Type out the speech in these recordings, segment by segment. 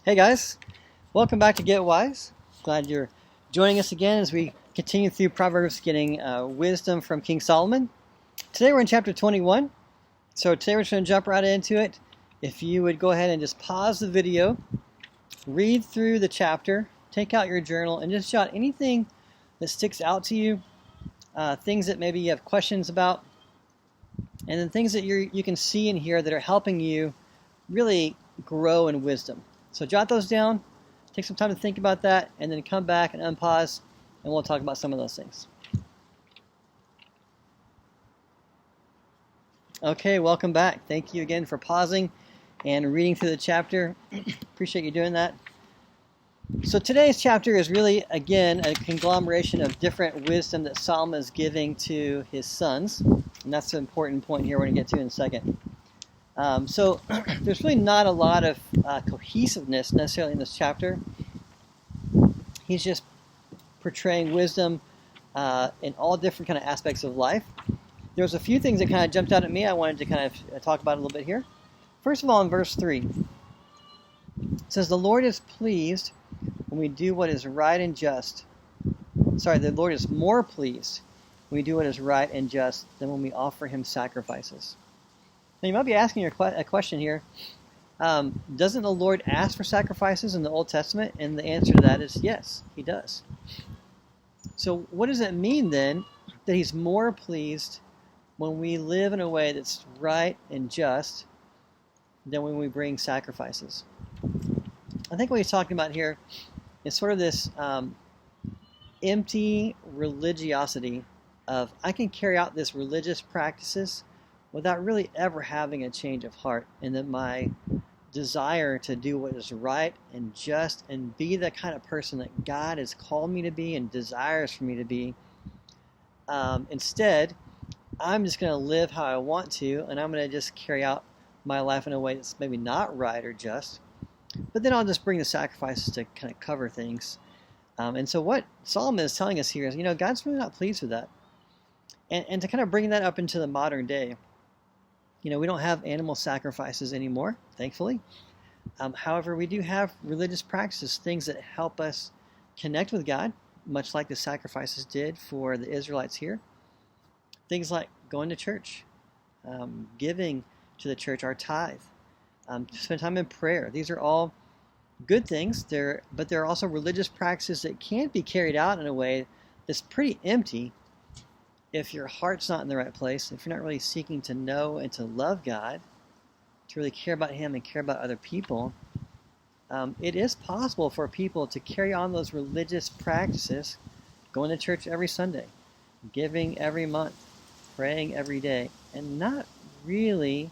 Hey guys, welcome back to Get Wise. Glad you're joining us again as we continue through Proverbs, getting wisdom from King Solomon. Today we're in chapter 21, so today we're just going to jump right into it. If you would go ahead and just pause the video, read through the chapter, take out your journal, and just jot anything that sticks out to you, things that maybe you have questions about, and then things that you can see and hear that are helping you really grow in wisdom. So jot those down, take some time to think about that, and then come back and unpause, and we'll talk about some of those things. Okay, welcome back. Thank you again for pausing and reading through the chapter. Appreciate you doing that. So today's chapter is really, again, a conglomeration of different wisdom that Solomon is giving to his sons, and that's an important point here we're going to get to in a second. So there's really not a lot of cohesiveness necessarily in this chapter. He's just portraying wisdom in all different kind of aspects of life. There's a few things that kind of jumped out at me I wanted to kind of talk about a little bit here. First of all, in verse 3, it says, "The Lord is pleased when we do what is right and just." The Lord is more pleased when we do what is right and just than when we offer him sacrifices. Now you might be asking a question here. Doesn't the Lord ask for sacrifices in the Old Testament? And the answer to that is yes, he does. So what does it mean then that he's more pleased when we live in a way that's right and just than when we bring sacrifices? I think what he's talking about here is sort of this empty religiosity of I can carry out this religious practices without really ever having a change of heart, and that my desire to do what is right and just and be the kind of person that God has called me to be and desires for me to be. Instead, I'm just going to live how I want to, and I'm going to just carry out my life in a way that's maybe not right or just, but then I'll just bring the sacrifices to kind of cover things. And so what Solomon is telling us here is, God's really not pleased with that. And to kind of bring that up into the modern day, we don't have animal sacrifices anymore, thankfully. However, we do have religious practices, things that help us connect with God, much like the sacrifices did for the Israelites here. Things like going to church, giving to the church our tithe, spend time in prayer. These are all good things, but there are also religious practices that can't be carried out in a way that's pretty empty if your heart's not in the right place, if you're not really seeking to know and to love God, to really care about him and care about other people. It is possible for people to carry on those religious practices, going to church every Sunday, giving every month, praying every day, and not really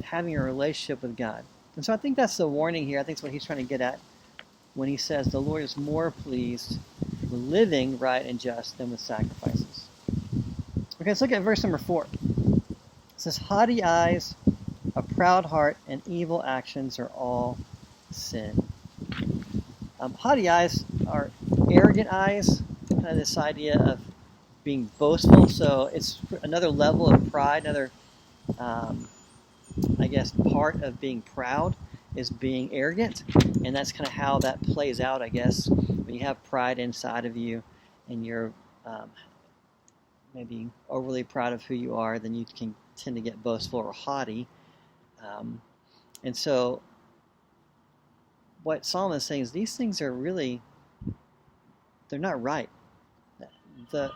having a relationship with God. And so I think that's the warning here. I think that's what he's trying to get at when he says the Lord is more pleased with living right and just than with sacrifices. Okay, let's look at verse number 4. It says, "Haughty eyes, a proud heart, and evil actions are all sin." Haughty eyes are arrogant eyes, kind of this idea of being boastful. So it's another level of pride, another, part of being proud is being arrogant. And that's kind of how that plays out, I guess. When you have pride inside of you and you're maybe overly proud of who you are, then you can tend to get boastful or haughty. And so what Solomon is saying is these things are really, they're not right. The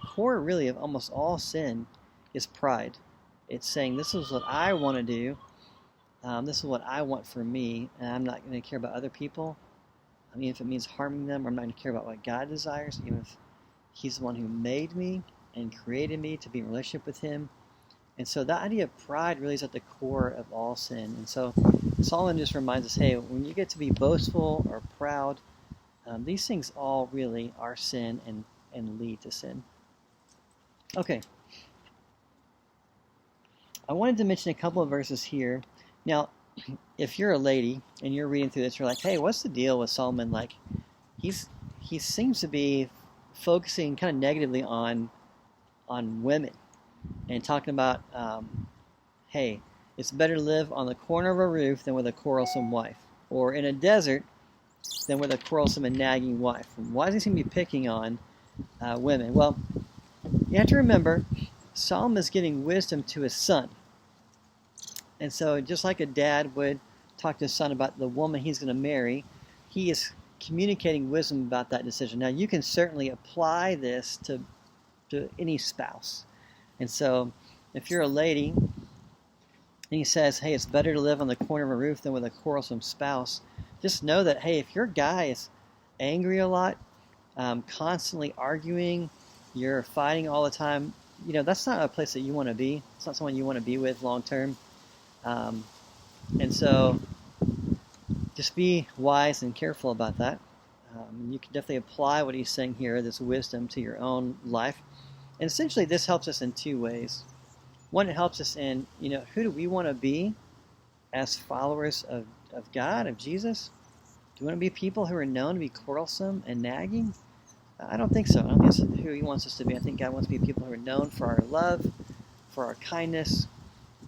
core really of almost all sin is pride. It's saying this is what I want to do, this is what I want for me, and I'm not going to care about other people. I mean, if it means harming them, I'm not going to care about what God desires, even if he's the one who made me and created me to be in a relationship with him. And so that idea of pride really is at the core of all sin. And so Solomon just reminds us, hey, when you get to be boastful or proud, these things all really are sin and lead to sin. Okay. I wanted to mention a couple of verses here. Now, if you're a lady and you're reading through this, you're like, hey, what's the deal with Solomon? Like, he seems to be focusing kind of negatively on women and talking about, hey, it's better to live on the corner of a roof than with a quarrelsome wife. or in a desert than with a quarrelsome and nagging wife. Why does he seem to be picking on women? Well, you have to remember, Solomon is giving wisdom to his son. And so just like a dad would talk to his son about the woman he's going to marry, he is communicating wisdom about that decision. Now, you can certainly apply this to any spouse. And so if you're a lady and he says, hey, it's better to live on the corner of a roof than with a quarrelsome spouse, just know that, hey, if your guy is angry a lot, constantly arguing, you're fighting all the time, that's not a place that you want to be. It's not someone you want to be with long term. And so just be wise and careful about that. You can definitely apply what he's saying here, this wisdom, to your own life. And essentially this helps us in two ways. One, it helps us in, who do we want to be as followers of God, of Jesus? Do we want to be people who are known to be quarrelsome and nagging? I don't think so. I don't think that's who he wants us to be. I think God wants to be people who are known for our love, for our kindness,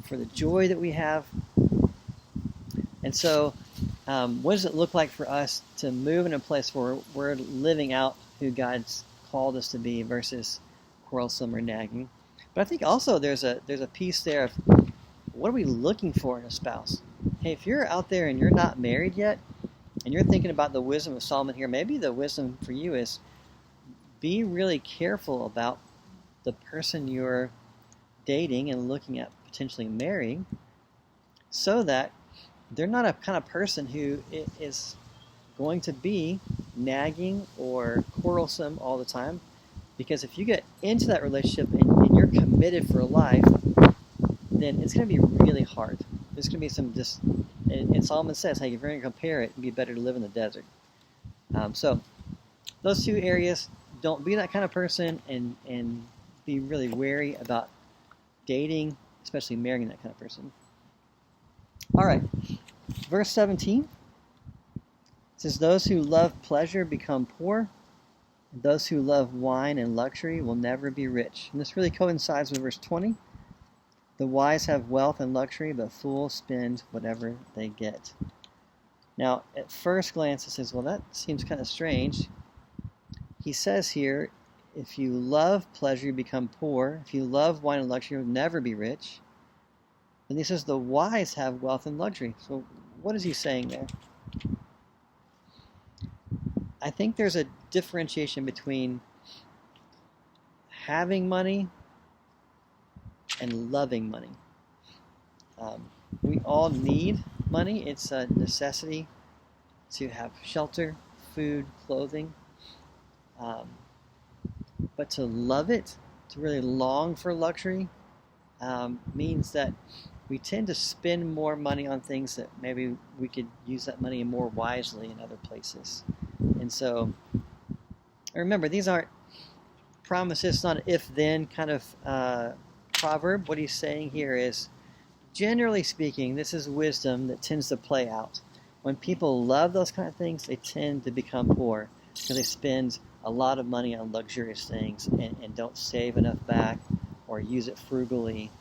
for the joy that we have. And so what does it look like for us to move in a place where we're living out who God's called us to be versus quarrelsome or nagging? But I think also there's a piece there of what are we looking for in a spouse? Hey, if you're out there and you're not married yet, and you're thinking about the wisdom of Solomon here, maybe the wisdom for you is be really careful about the person you're dating and looking at potentially marrying, so that they're not a kind of person who is going to be nagging or quarrelsome all the time. Because if you get into that relationship and you're committed for life, then it's going to be really hard. There's going to be some and Solomon says, hey, if you're going to compare it, it'd be better to live in the desert. So those two areas, don't be that kind of person, and be really wary about dating, especially marrying that kind of person. All right, verse 17 says, those who love pleasure become poor. Those who love wine and luxury will never be rich. And this really coincides with verse 20. The wise have wealth and luxury, but fools spend whatever they get. Now, at first glance, it says, well, that seems kind of strange. He says here, if you love pleasure, you become poor. If you love wine and luxury, you'll never be rich. And he says the wise have wealth and luxury. So what is he saying there? I think there's a differentiation between having money and loving money. We all need money. It's a necessity to have shelter, food, clothing. But to love it, to really long for luxury, means that we tend to spend more money on things that maybe we could use that money more wisely in other places. And so, remember, these aren't promises, it's not an if-then kind of proverb. What he's saying here is, generally speaking, this is wisdom that tends to play out. When people love those kind of things, they tend to become poor because they spend a lot of money on luxurious things and don't save enough back or use it frugally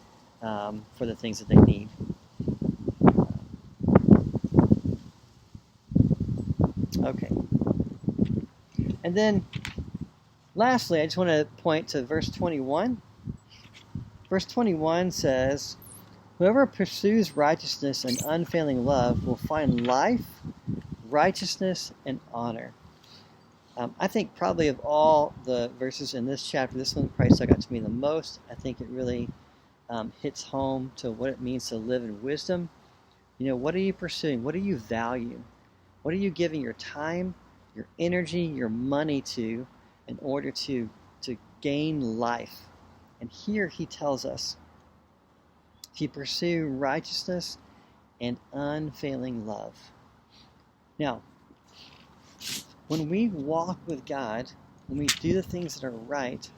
for the things that they need. Okay. And then, lastly, I just want to point to verse 21. Verse 21 says, whoever pursues righteousness and unfailing love will find life, righteousness, and honor. I think probably of all the verses in this chapter, this one probably stuck out to me the most. I think it really hits home to what it means to live in wisdom. What are you pursuing? What do you value? What are you giving your time, your energy, your money to in order to gain life? And here he tells us, if you pursue righteousness and unfailing love. Now, when we walk with God, when we do the things that are right,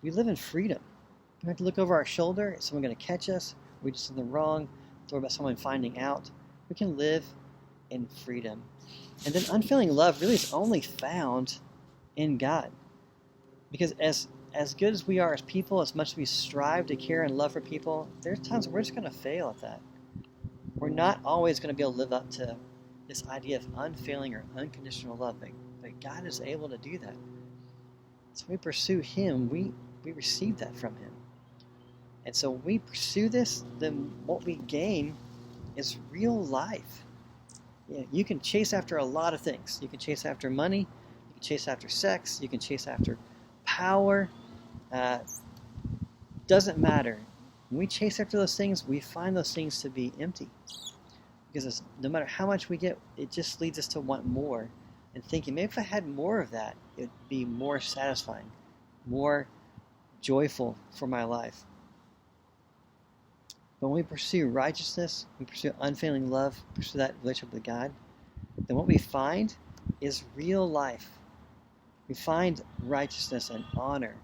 we live in freedom. We don't have to look over our shoulder. Is someone going to catch us? Are we just in the wrong? Or about someone finding out? We can live in freedom. And then unfailing love really is only found in God. Because as good as we are as people, as much as we strive to care and love for people, there's times we're just going to fail at that. We're not always going to be able to live up to this idea of unfailing or unconditional love. But God is able to do that. So when we pursue Him, we receive that from Him. And so when we pursue this, then what we gain is real life. You can chase after a lot of things. You can chase after money. You can chase after sex. You can chase after power. Doesn't matter. When we chase after those things, we find those things to be empty. Because no matter how much we get, it just leads us to want more. And thinking, maybe if I had more of that, it would be more satisfying, more joyful for my life. But when we pursue righteousness, we pursue unfailing love, pursue that relationship with God, then what we find is real life. We find righteousness and honor.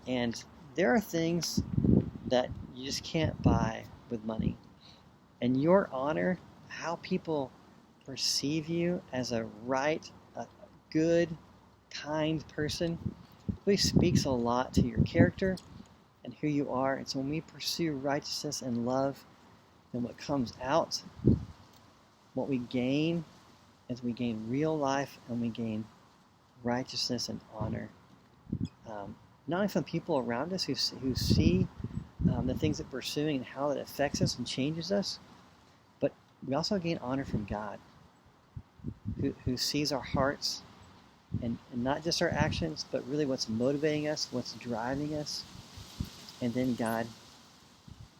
And there are things that you just can't buy with money. And your honor, how people perceive you as a right, a good, kind person, really speaks a lot to your character and who you are. And so when we pursue righteousness and love, then what comes out, what we gain, is we gain real life and we gain righteousness and honor. Not only from people around us who see the things that we're pursuing and how it affects us and changes us, but we also gain honor from God, who sees our hearts and not just our actions, but really what's motivating us, what's driving us. And then God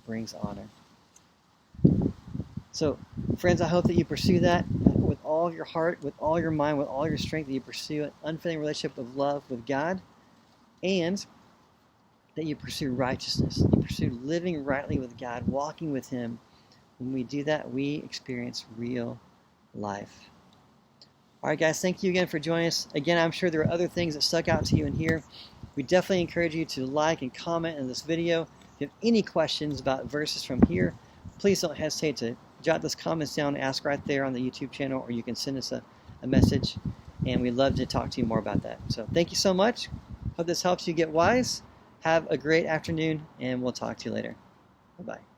brings honor. So, friends, I hope that you pursue that with all of your heart, with all your mind, with all your strength, that you pursue an unfailing relationship of love with God, and that you pursue righteousness. You pursue living rightly with God, walking with Him. When we do that, we experience real life. All right, guys, thank you again for joining us. Again, I'm sure there are other things that stuck out to you in here. We definitely encourage you to like and comment on this video. If you have any questions about verses from here, please don't hesitate to jot those comments down, ask right there on the YouTube channel, or you can send us a message, and we'd love to talk to you more about that. So thank you so much. Hope this helps you get wise. Have a great afternoon, and we'll talk to you later. Bye-bye.